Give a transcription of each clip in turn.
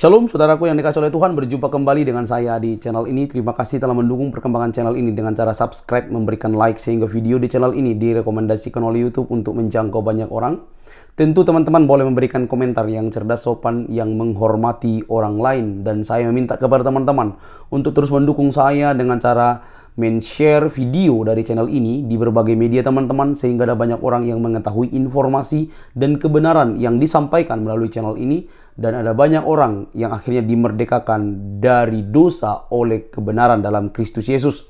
Shalom saudaraku yang dikasih oleh Tuhan, berjumpa kembali dengan saya di channel ini. Terima kasih telah mendukung perkembangan channel ini dengan cara subscribe, memberikan like, sehingga video di channel ini direkomendasikan oleh YouTube untuk menjangkau banyak orang. Tentu teman-teman boleh memberikan komentar yang cerdas, sopan, yang menghormati orang lain. Dan saya meminta kepada teman-teman untuk terus mendukung saya dengan cara men-share video dari channel ini di berbagai media teman-teman, sehingga ada banyak orang yang mengetahui informasi dan kebenaran yang disampaikan melalui channel ini, dan ada banyak orang yang akhirnya dimerdekakan dari dosa oleh kebenaran dalam Kristus Yesus.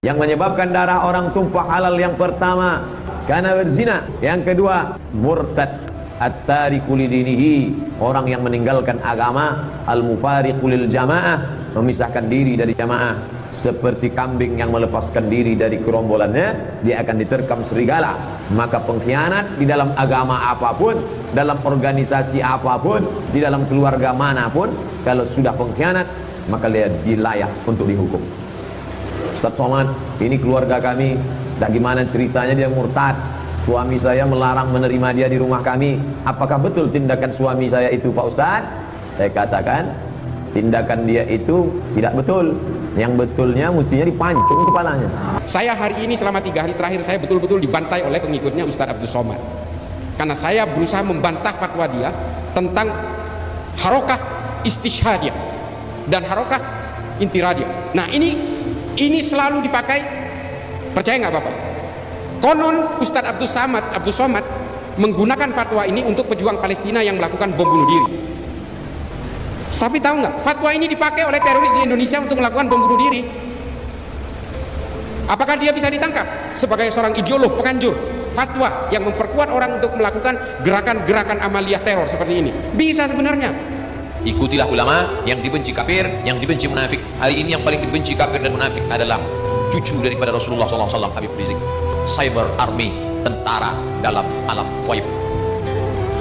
Yang menyebabkan darah orang tumpah halal yang pertama karena berzina, yang kedua murtad, at-tariku lidinihi, orang yang meninggalkan agama, al-mufariqu lil jamaah, memisahkan diri dari jamaah. Seperti kambing yang melepaskan diri dari gerombolannya, dia akan diterkam serigala. Maka pengkhianat di dalam agama apapun, dalam organisasi apapun, di dalam keluarga manapun, kalau sudah pengkhianat, maka dia layak untuk dihukum. Ustaz Somad, ini keluarga kami, bagaimana ceritanya dia murtad? Suami saya melarang menerima dia di rumah kami. Apakah betul tindakan suami saya itu, Pak Ustaz? Saya katakan, tindakan dia itu tidak betul. Yang betulnya mestinya dipancung kepalanya. Saya hari ini selama 3 hari terakhir saya betul-betul dibantai oleh pengikutnya Ustaz Abdul Somad, karena saya berusaha membantah fatwa dia tentang harokah istishhadiyah dan harokah intiradiyah. Nah ini selalu dipakai, percaya nggak Bapak? Konon Ustaz Abdul Somad menggunakan fatwa ini untuk pejuang Palestina yang melakukan bom bunuh diri. Tapi tahu nggak, fatwa ini dipakai oleh teroris di Indonesia untuk melakukan bom bunuh diri. Apakah dia bisa ditangkap sebagai seorang ideolog penganjur fatwa yang memperkuat orang untuk melakukan gerakan-gerakan amaliyah teror seperti ini? Bisa sebenarnya. Ikutilah ulama, yang dibenci kafir, yang dibenci munafik. Hari ini yang paling dibenci kafir dan munafik adalah cucu daripada Rasulullah SAW, Habib Rizik. Cyber army, tentara dalam alam gaib,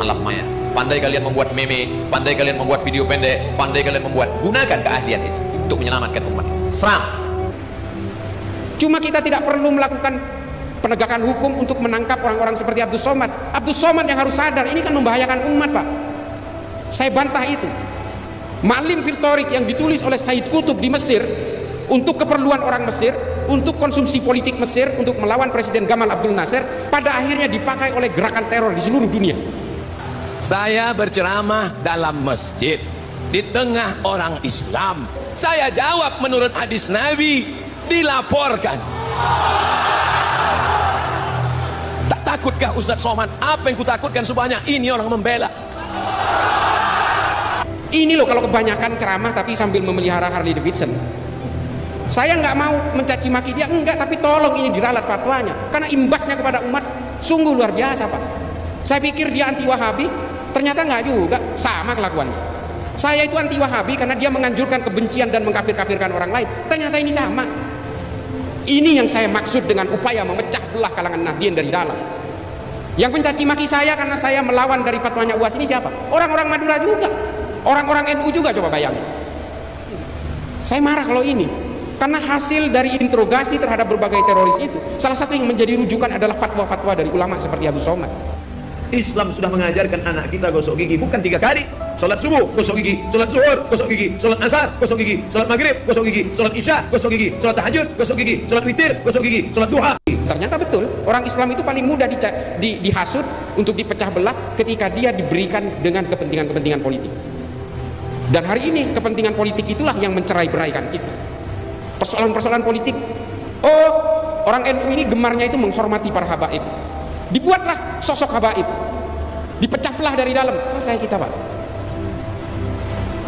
alam maya. Pandai kalian membuat meme, pandai kalian membuat video pendek, pandai kalian membuat, gunakan keahlian itu untuk menyelamatkan umat. Serang. Cuma kita tidak perlu melakukan penegakan hukum untuk menangkap orang-orang seperti Abdul Somad. Abdul Somad yang harus sadar, ini kan membahayakan umat, Pak. Saya bantah itu. Ma'lim fil Thoriq yang ditulis oleh Said Qutb di Mesir untuk keperluan orang Mesir, untuk konsumsi politik Mesir, untuk melawan Presiden Gamal Abdul Nasser, pada akhirnya dipakai oleh gerakan teror di seluruh dunia. Saya berceramah dalam masjid di tengah orang Islam. Saya jawab menurut hadis Nabi, dilaporkan. Tak takutkah Ustaz Somad? Apa yang kutakutkan sebanyak ini orang membela? Ini loh kalau kebanyakan ceramah tapi sambil memelihara Harley Davidson. Saya nggak mau mencaci maki dia, enggak, tapi tolong ini diralat fatwanya, karena imbasnya kepada umat sungguh luar biasa, Pak. Saya pikir dia anti Wahabi, ternyata nggak juga, sama kelakuannya. Saya itu anti Wahabi karena dia menganjurkan kebencian dan mengkafir-kafirkan orang lain, ternyata ini sama. Ini yang saya maksud dengan upaya memecah belah kalangan Nahdien dari dalam. Yang mencaci maki saya karena saya melawan dari fatwanya UAS ini siapa? Orang-orang Madura juga, orang-orang NU juga, coba bayangin. Saya marah kalau ini, karena hasil dari interogasi terhadap berbagai teroris itu, salah satu yang menjadi rujukan adalah fatwa-fatwa dari ulama seperti Abdul Somad. Islam sudah mengajarkan anak kita gosok gigi bukan 3 kali. Sholat subuh gosok gigi, sholat zuhur gosok gigi, sholat asar gosok gigi, sholat maghrib gosok gigi, sholat isya gosok gigi, sholat tahajud gosok gigi, sholat witir gosok gigi, sholat duha. Ternyata betul, orang Islam itu paling mudah dihasut untuk dipecah belah ketika dia diberikan dengan kepentingan-kepentingan politik. Dan hari ini kepentingan politik itulah yang mencerai-beraikan kita. Persoalan-persoalan politik. Oh, orang NU ini gemarnya itu menghormati para habaib. Dibuatlah sosok habaib, dipecah belah dari dalam, selesai kita, Pak.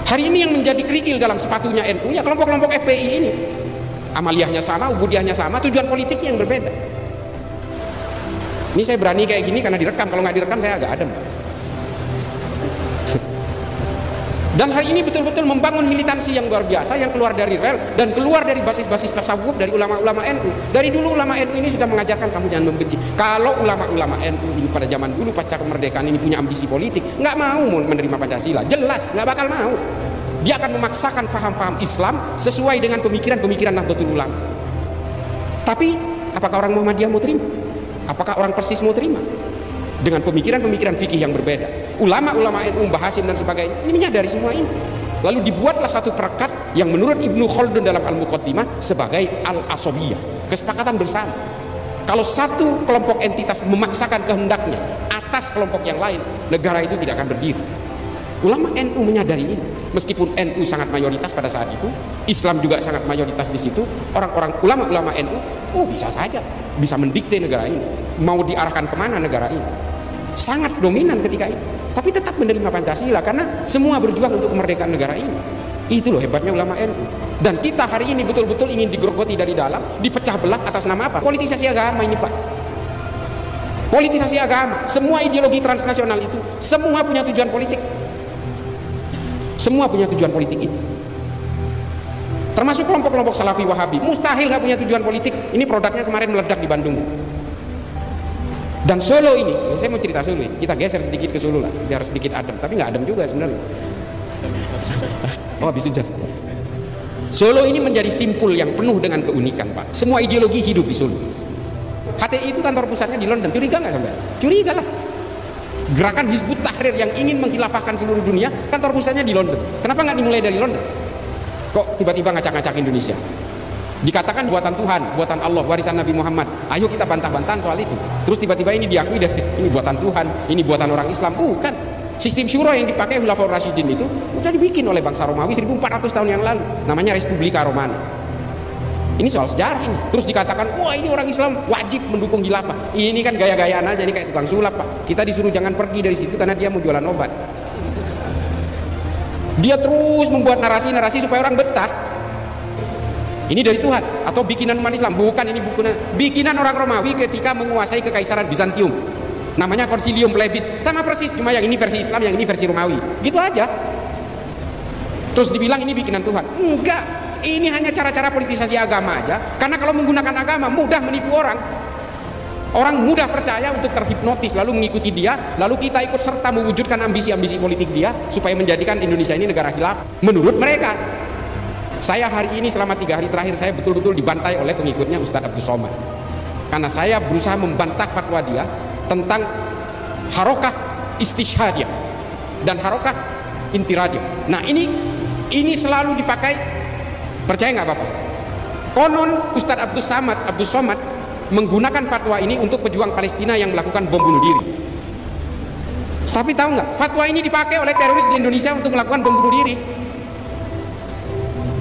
Hari ini yang menjadi kerikil dalam sepatunya NU ya kelompok-kelompok FPI ini. Amaliyahnya sama, ubudiahnya sama, tujuan politiknya yang berbeda. Ini saya berani kayak gini karena direkam, kalau nggak direkam saya agak adem. Dan hari ini betul-betul membangun militansi yang luar biasa, yang keluar dari rel dan keluar dari basis-basis tasawuf dari ulama-ulama NU. Dari dulu ulama NU ini sudah mengajarkan kamu jangan membenci. Kalau ulama-ulama NU ini pada zaman dulu pasca kemerdekaan ini punya ambisi politik, nggak mau menerima Pancasila, jelas nggak bakal mau. Dia akan memaksakan faham-faham Islam sesuai dengan pemikiran-pemikiran Nahdlatul Ulama. Tapi Apakah orang Muhammadiyah mau terima? Apakah orang Persis mau terima? Dengan pemikiran-pemikiran fikih yang berbeda. Ulama-ulama NU, Mbah Hasim dan sebagainya, ini menyadari semua ini. Lalu dibuatlah satu perekat yang menurut Ibnu Khaldun dalam Al-Muqaddimah sebagai al-asobiyah, kesepakatan bersama. Kalau satu kelompok entitas memaksakan kehendaknya atas kelompok yang lain, negara itu tidak akan berdiri. Ulama NU menyadari ini. Meskipun NU sangat mayoritas pada saat itu, Islam juga sangat mayoritas di situ, orang-orang ulama-ulama NU, bisa saja bisa mendikte negara ini, mau diarahkan kemana negara ini. Sangat dominan ketika itu. Tapi tetap menerima Pancasila karena semua berjuang untuk kemerdekaan negara ini. Itu loh hebatnya ulama NU. Dan kita hari ini betul-betul ingin digerogoti dari dalam, dipecah belah atas nama apa? Politisasi agama ini, Pak. Politisasi agama. Semua ideologi transnasional itu semua punya tujuan politik. Semua punya tujuan politik itu. Termasuk kelompok-kelompok Salafi Wahabi. Mustahil nggak punya tujuan politik. Ini produknya kemarin meledak di Bandung. Dan Solo ini, saya mau cerita Solo. Kita geser sedikit ke Solo lah, biar sedikit adem. Tapi nggak adem juga sebenarnya. Oh, habis hujan. Solo ini menjadi simpul yang penuh dengan keunikan, Pak. Semua ideologi hidup di Solo. HTI itu kantor pusatnya di London. Curiga nggak sampai? Curiga lah. Gerakan Hizbut Tahrir yang ingin menghilafahkan seluruh dunia, kantor pusatnya di London. Kenapa nggak dimulai dari London? Kok tiba-tiba ngacak-ngacak Indonesia? Dikatakan buatan Tuhan, buatan Allah, warisan Nabi Muhammad. Ayo kita bantah-bantahan soal itu. Terus tiba-tiba ini diakui dari ini buatan Tuhan, ini buatan orang Islam. Bukan. Sistem syura yang dipakai Khulafaur Rasyidin itu sudah dibikin oleh bangsa Romawi 1400 tahun yang lalu. Namanya Respublika Romana. Ini soal sejarah ini. Terus dikatakan, wah ini orang Islam wajib mendukung khilafah. Ini kan gaya-gayaan aja, ini kayak tukang sulap, Pak. Kita disuruh jangan pergi dari situ karena dia mau jualan obat. Dia terus membuat narasi-narasi supaya orang betah. Ini dari Tuhan atau bikinan umat Islam? Bukan, ini bikinan orang Romawi ketika menguasai kekaisaran Bizantium. Namanya Concilium Plebis. Sama persis, cuma yang ini versi Islam, yang ini versi Romawi. Gitu aja. Terus dibilang ini bikinan Tuhan. Enggak, ini hanya cara-cara politisasi agama aja. Karena kalau menggunakan agama mudah menipu orang. Orang mudah percaya untuk terhipnotis lalu mengikuti dia, lalu kita ikut serta mewujudkan ambisi-ambisi politik dia supaya menjadikan Indonesia ini negara khilaf. Menurut mereka. Saya hari ini selama 3 hari terakhir saya betul-betul dibantai oleh pengikutnya Ustadz Abdus Somad. Karena saya berusaha membantah fatwa dia tentang harokah istishhadiyah dan harokah intiradiyah. Nah ini selalu dipakai, percaya nggak Bapak? Konon Ustadz Abdus Somad menggunakan fatwa ini untuk pejuang Palestina yang melakukan bom bunuh diri. Tapi tahu nggak? Fatwa ini dipakai oleh teroris di Indonesia untuk melakukan bom bunuh diri.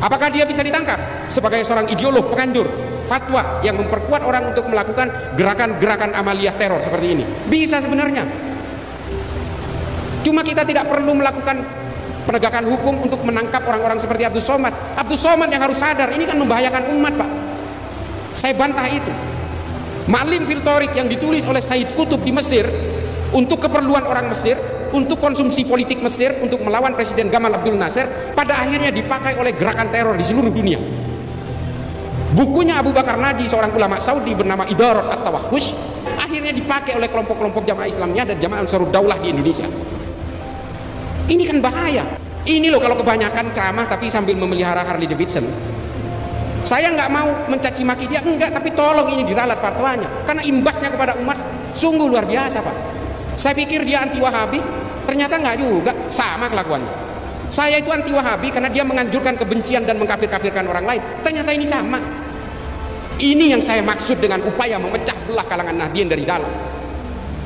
Apakah dia bisa ditangkap sebagai seorang ideolog pengandur fatwa yang memperkuat orang untuk melakukan gerakan-gerakan amaliyah teror seperti ini? Bisa sebenarnya. Cuma kita tidak perlu melakukan penegakan hukum untuk menangkap orang-orang seperti Abdus Somad. Abdus Somad yang harus sadar ini kan membahayakan umat, Pak. Saya bantah itu. Ma'lim fil Thoriq yang ditulis oleh Said Qutb di Mesir untuk keperluan orang Mesir, untuk konsumsi politik Mesir, untuk melawan Presiden Gamal Abdul Nasser, pada akhirnya dipakai oleh gerakan teror di seluruh dunia. Bukunya Abu Bakar Naji, seorang ulama Saudi bernama Idarat At-Tawahhush, akhirnya dipakai oleh kelompok-kelompok jamaah Islamiyah dan jamaah Ansarud Daulah di Indonesia. Ini kan bahaya. Ini loh kalau kebanyakan ceramah tapi sambil memelihara Harley Davidson. Saya nggak mau mencaci maki dia, enggak, tapi tolong ini diralat fatwanya, karena imbasnya kepada umat sungguh luar biasa, Pak. Saya pikir dia anti Wahabi, ternyata nggak juga, sama kelakuannya. Saya itu anti Wahabi karena dia menganjurkan kebencian dan mengkafir-kafirkan orang lain. Ternyata ini sama. Ini yang saya maksud dengan upaya memecah belah kalangan Nahdien dari dalam.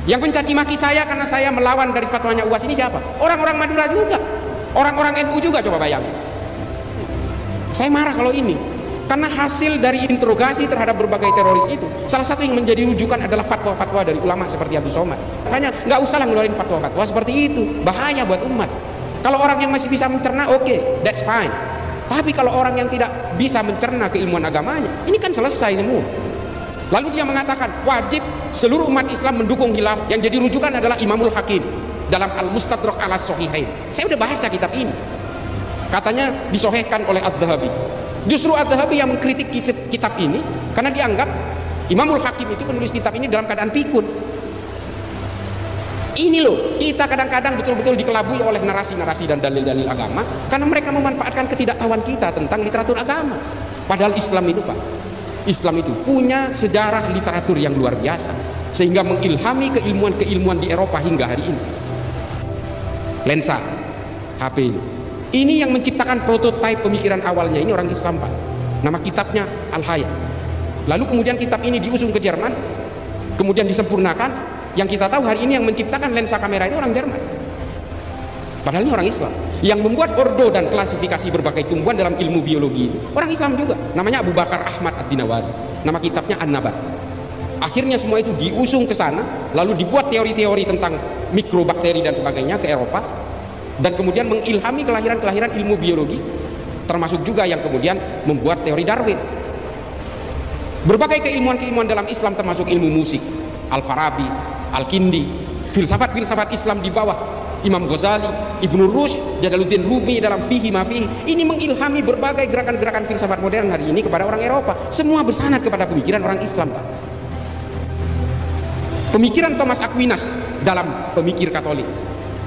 Yang mencaci maki saya karena saya melawan dari fatwanya UAS ini siapa? Orang-orang Madura juga, orang-orang NU juga, coba bayangin. Saya marah kalau ini. Karena hasil dari interogasi terhadap berbagai teroris itu, salah satu yang menjadi rujukan adalah fatwa-fatwa dari ulama seperti Abdus Somad. Makanya nggak usah ngeluarin fatwa-fatwa seperti itu, bahaya buat umat. Kalau orang yang masih bisa mencerna, oke, that's fine. Tapi kalau orang yang tidak bisa mencerna keilmuan agamanya, ini kan selesai semua. Lalu dia mengatakan wajib seluruh umat Islam mendukung khilaf. Yang jadi rujukan adalah Imamul Hakim dalam Al-Mustadrak ala Sahihain. Saya udah baca kitab ini. Katanya disohihkan oleh Az-Zahabi. Justru Az-Zahabi yang mengkritik kitab ini karena dianggap Imamul Hakim itu penulis kitab ini dalam keadaan pikun. Ini loh, kita kadang-kadang betul-betul dikelabui oleh narasi-narasi dan dalil-dalil agama karena mereka memanfaatkan ketidaktahuan kita tentang literatur agama. Padahal Islam itu, Pak, Islam itu punya sejarah literatur yang luar biasa, sehingga mengilhami keilmuan-keilmuan di Eropa hingga hari ini. Lensa, HP ini yang menciptakan prototipe pemikiran awalnya ini orang Islam, Pak. Nama kitabnya Al-Hayat. Lalu kemudian kitab ini diusung ke Jerman, kemudian disempurnakan. Yang kita tahu hari ini yang menciptakan lensa kamera itu orang Jerman, padahal ini orang Islam. Yang membuat ordo dan klasifikasi berbagai tumbuhan dalam ilmu biologi itu orang Islam juga, namanya Abu Bakar Ahmad Ad-Dinawari, nama kitabnya An-Nabat. Akhirnya semua itu diusung ke sana, lalu dibuat teori-teori tentang mikrobakteri dan sebagainya ke Eropa, dan kemudian mengilhami kelahiran-kelahiran ilmu biologi, termasuk juga yang kemudian membuat teori Darwin. Berbagai keilmuan-keilmuan dalam Islam, termasuk ilmu musik, Al-Farabi, Al-Kindi, filsafat-filsafat Islam di bawah Imam Ghazali, Ibnu Rushd, Jalaluddin Rumi dalam Fihi Ma Fihi, ini mengilhami berbagai gerakan-gerakan filsafat modern hari ini kepada orang Eropa. Semua bersanad kepada pemikiran orang Islam, Pak. Pemikiran Thomas Aquinas dalam Pemikir Katolik,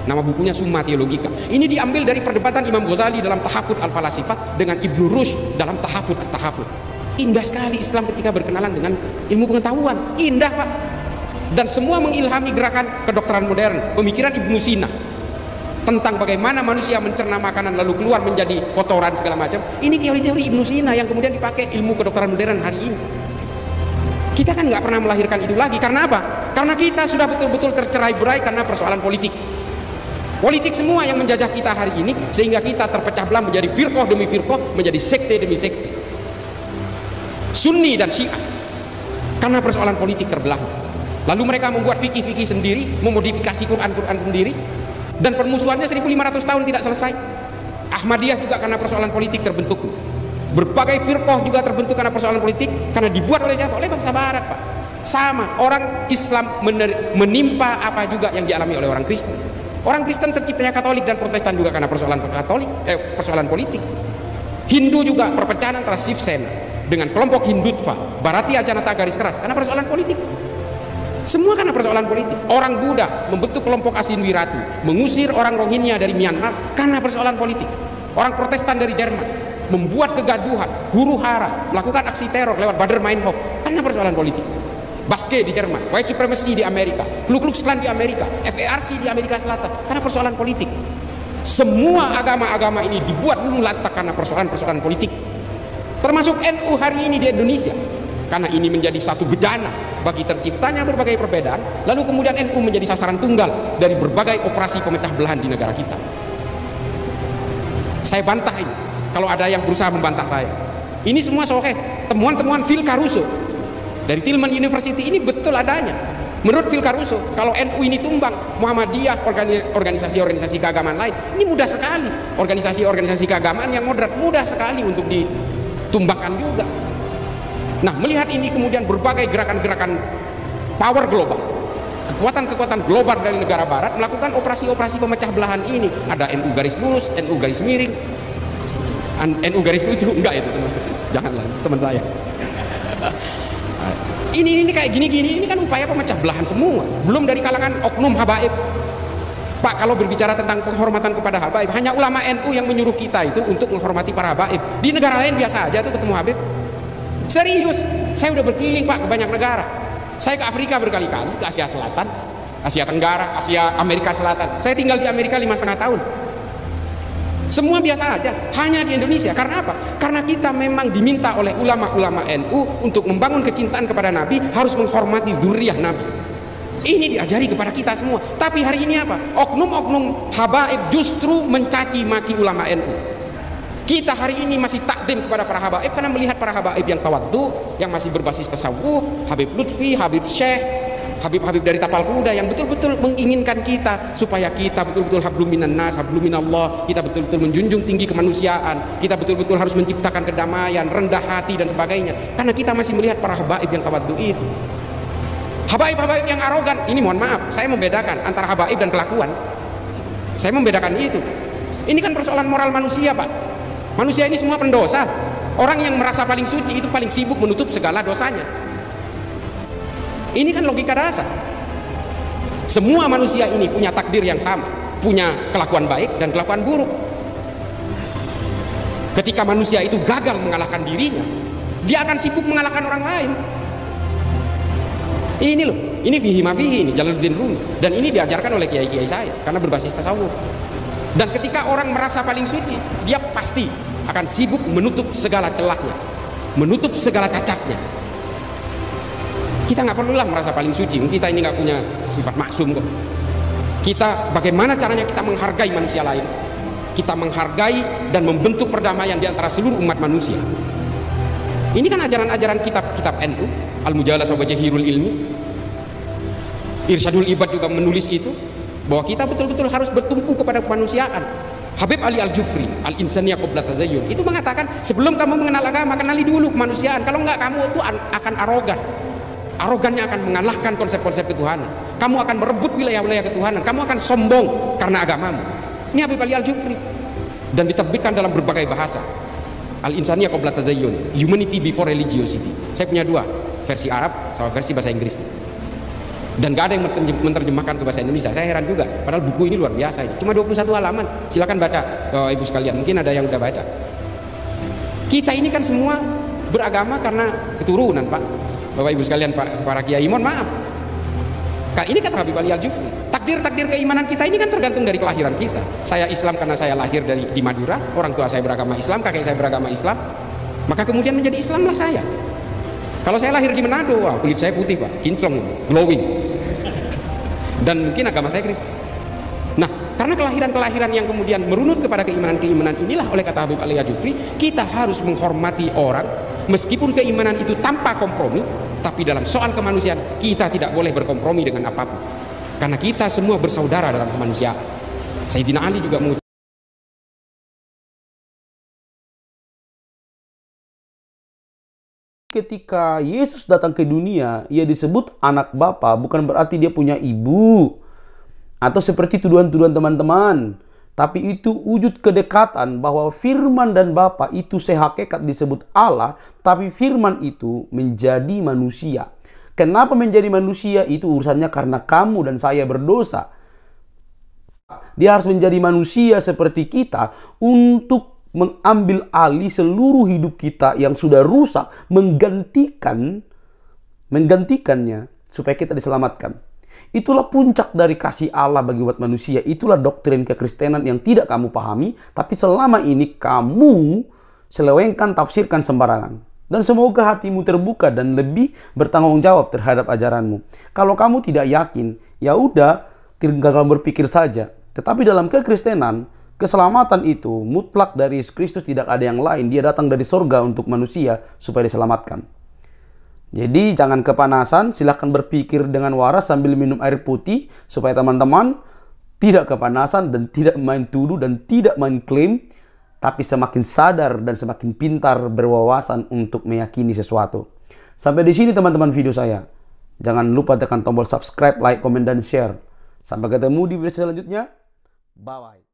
nama bukunya Summa Theologica, ini diambil dari perdebatan Imam Ghazali dalam Tahafut Al-Falasifah dengan Ibnu Rushd dalam Tahafut At-Tahafut. Indah sekali Islam ketika berkenalan dengan ilmu pengetahuan, indah, Pak. Dan semua mengilhami gerakan kedokteran modern, pemikiran Ibnu Sina tentang bagaimana manusia mencerna makanan lalu keluar menjadi kotoran segala macam. Ini teori-teori Ibnu Sina yang kemudian dipakai ilmu kedokteran modern hari ini. Kita kan nggak pernah melahirkan itu lagi. Karena apa? Karena kita sudah betul-betul tercerai-berai karena persoalan politik. Politik semua yang menjajah kita hari ini, sehingga kita terpecah belah menjadi firqah demi firqah, menjadi sekte demi sekte, Sunni dan Syiah, karena persoalan politik terbelah. Lalu mereka membuat fikih-fikih sendiri, memodifikasi Quran-Quran sendiri, dan permusuhannya 1500 tahun tidak selesai. Ahmadiyah juga karena persoalan politik terbentuk. Berbagai firqah juga terbentuk karena persoalan politik, karena dibuat oleh siapa? Oleh bangsa Barat, Pak. Sama, orang Islam menimpa apa juga yang dialami oleh orang Kristen. Orang Kristen terciptanya Katolik dan Protestan juga karena persoalan politik. Hindu juga perpecahan antara Shiv Sena dengan kelompok Hindutva, Bharatiya Janata garis keras karena persoalan politik. Semua karena persoalan politik. Orang Buddha membentuk kelompok Asin Wiratu, mengusir orang Rohingya dari Myanmar karena persoalan politik. Orang Protestan dari Jerman membuat kegaduhan, huru hara, melakukan aksi teror lewat Baader-Meinhof karena persoalan politik. Basque di Jerman, white supremacy di Amerika, Ku Klux Klan di Amerika, FARC di Amerika Selatan karena persoalan politik. Semua agama-agama ini dibuat dulu lantak karena persoalan-persoalan politik. Termasuk NU hari ini di Indonesia, karena ini menjadi satu bejana bagi terciptanya berbagai perbedaan, lalu kemudian NU menjadi sasaran tunggal dari berbagai operasi pemecah belahan di negara kita. Saya bantah ini kalau ada yang berusaha membantah saya. Ini semua soheh, temuan-temuan Phil Caruso dari Tillman University ini betul adanya. Menurut Phil Caruso, kalau NU ini tumbang, Muhammadiyah, organisasi-organisasi keagamaan lain, ini mudah sekali. Organisasi-organisasi keagamaan yang moderat mudah sekali untuk ditumbangkan juga. Nah, melihat ini kemudian berbagai gerakan-gerakan power global, kekuatan-kekuatan global dari negara barat melakukan operasi-operasi pemecah belahan ini. Ada NU garis lurus, NU garis miring, NU garis lucu, enggak itu teman, janganlah teman saya. Ini kayak gini-gini, ini kan upaya pemecah belahan semua, belum dari kalangan oknum habaib. Pak, kalau berbicara tentang penghormatan kepada habaib, hanya ulama NU yang menyuruh kita itu untuk menghormati para habaib. Di negara lain biasa aja tuh ketemu habib. Serius, saya udah berkeliling, Pak, ke banyak negara. Saya ke Afrika berkali-kali, ke Asia Selatan, Asia Tenggara, Asia Amerika Selatan. Saya tinggal di Amerika 5,5 tahun. Semua biasa aja, hanya di Indonesia. Karena apa? Karena kita memang diminta oleh ulama-ulama NU untuk membangun kecintaan kepada Nabi, harus menghormati dzurriyyah Nabi. Ini diajari kepada kita semua. Tapi hari ini apa? Oknum-oknum habaib justru mencaci maki ulama NU. Kita hari ini masih takdim kepada para habaib karena melihat para habaib yang tawaddu, yang masih berbasis tasawuf, Habib Lutfi, Habib Syekh, Habib-habib dari tapal kuda yang betul-betul menginginkan kita supaya kita betul-betul hablum minan nas, hablum minallah, kita betul-betul menjunjung tinggi kemanusiaan, kita betul-betul harus menciptakan kedamaian, rendah hati dan sebagainya. Karena kita masih melihat para habaib yang tawaddu itu. Habaib-habaib yang arogan, ini mohon maaf, saya membedakan antara habaib dan kelakuan. Saya membedakan itu. Ini kan persoalan moral manusia, Pak. Manusia ini semua pendosa. Orang yang merasa paling suci itu paling sibuk menutup segala dosanya. Ini kan logika dasar. Semua manusia ini punya takdir yang sama, punya kelakuan baik dan kelakuan buruk. Ketika manusia itu gagal mengalahkan dirinya, Dia akan sibuk mengalahkan orang lain. Ini loh, ini fihi ma fihi, ini Jalaluddin Rumi. Dan ini diajarkan oleh kiai-kiai saya karena berbasis tasawuf. Dan ketika orang merasa paling suci, dia pasti akan sibuk menutup segala celahnya, menutup segala cacatnya. Kita nggak perlulah merasa paling suci, kita ini nggak punya sifat maksum kok. Kita bagaimana caranya kita menghargai manusia lain, kita menghargai dan membentuk perdamaian di antara seluruh umat manusia. Ini kan ajaran-ajaran kitab NU, Al-Mujalasah wa Jahirul Ilmi. Irsyadul Ibad juga menulis itu, bahwa kita betul-betul harus bertumpu kepada kemanusiaan. Habib Ali Al-Jufri, Al-Insaniyah Qabla Tadayyun, itu mengatakan sebelum kamu mengenal agama, kenali dulu kemanusiaan. Kalau enggak, kamu itu akan arogan. Arogannya akan mengalahkan konsep-konsep ketuhanan. Kamu akan merebut wilayah-wilayah ketuhanan. Kamu akan sombong karena agamamu. Ini Habib Ali Al-Jufri, dan diterbitkan dalam berbagai bahasa. Al-Insaniyah Qabla Tadayyun, Humanity Before Religiosity. Saya punya dua, versi Arab sama versi bahasa Inggris. Dan gak ada yang menerjemahkan ke bahasa Indonesia. Saya heran juga, padahal buku ini luar biasa ini. Cuma 21 halaman. Silakan baca, Bapak Ibu sekalian. Mungkin ada yang udah baca. Kita ini kan semua beragama karena keturunan, Pak. Bapak Ibu sekalian, para kiai, mohon maaf. Ini kata Habib Ali Al-Jufri. Takdir keimanan kita ini kan tergantung dari kelahiran kita. Saya Islam karena saya lahir di Madura, orang tua saya beragama Islam, kakek saya beragama Islam, maka kemudian menjadi Islamlah saya. Kalau saya lahir di Manado, wah, kulit saya putih, Pak, kinclong, glowing. Dan mungkin agama saya Kristen. Nah, karena kelahiran-kelahiran yang kemudian merunut kepada keimanan-keimanan inilah, oleh kata Habib Ali Al-Jufri, kita harus menghormati orang meskipun keimanan itu tanpa kompromi, tapi dalam soal kemanusiaan kita tidak boleh berkompromi dengan apapun. Karena kita semua bersaudara dalam kemanusiaan. Sayyidina Ali juga mengucapkan, ketika Yesus datang ke dunia, ia disebut anak Bapa, bukan berarti dia punya ibu atau seperti tuduhan-tuduhan teman-teman, tapi itu wujud kedekatan bahwa firman dan Bapa itu sehakikat disebut Allah, tapi firman itu menjadi manusia. Kenapa menjadi manusia? Itu urusannya karena kamu dan saya berdosa. Dia harus menjadi manusia seperti kita untuk mengambil alih seluruh hidup kita yang sudah rusak, menggantikannya supaya kita diselamatkan. Itulah puncak dari kasih Allah bagi umat manusia. Itulah doktrin kekristenan yang tidak kamu pahami, tapi selama ini kamu selewengkan, tafsirkan sembarangan. Dan semoga hatimu terbuka dan lebih bertanggung jawab terhadap ajaranmu. Kalau kamu tidak yakin, ya udah, tinggal kamu berpikir saja. Tetapi dalam kekristenan, keselamatan itu mutlak dari Yesus Kristus, tidak ada yang lain. Dia datang dari surga untuk manusia supaya diselamatkan. Jadi jangan kepanasan, silahkan berpikir dengan waras sambil minum air putih supaya teman-teman tidak kepanasan dan tidak main tuduh dan tidak main klaim, tapi semakin sadar dan semakin pintar berwawasan untuk meyakini sesuatu. Sampai di sini teman-teman video saya. Jangan lupa tekan tombol subscribe, like, komen, dan share. Sampai ketemu di video selanjutnya. Bye-bye.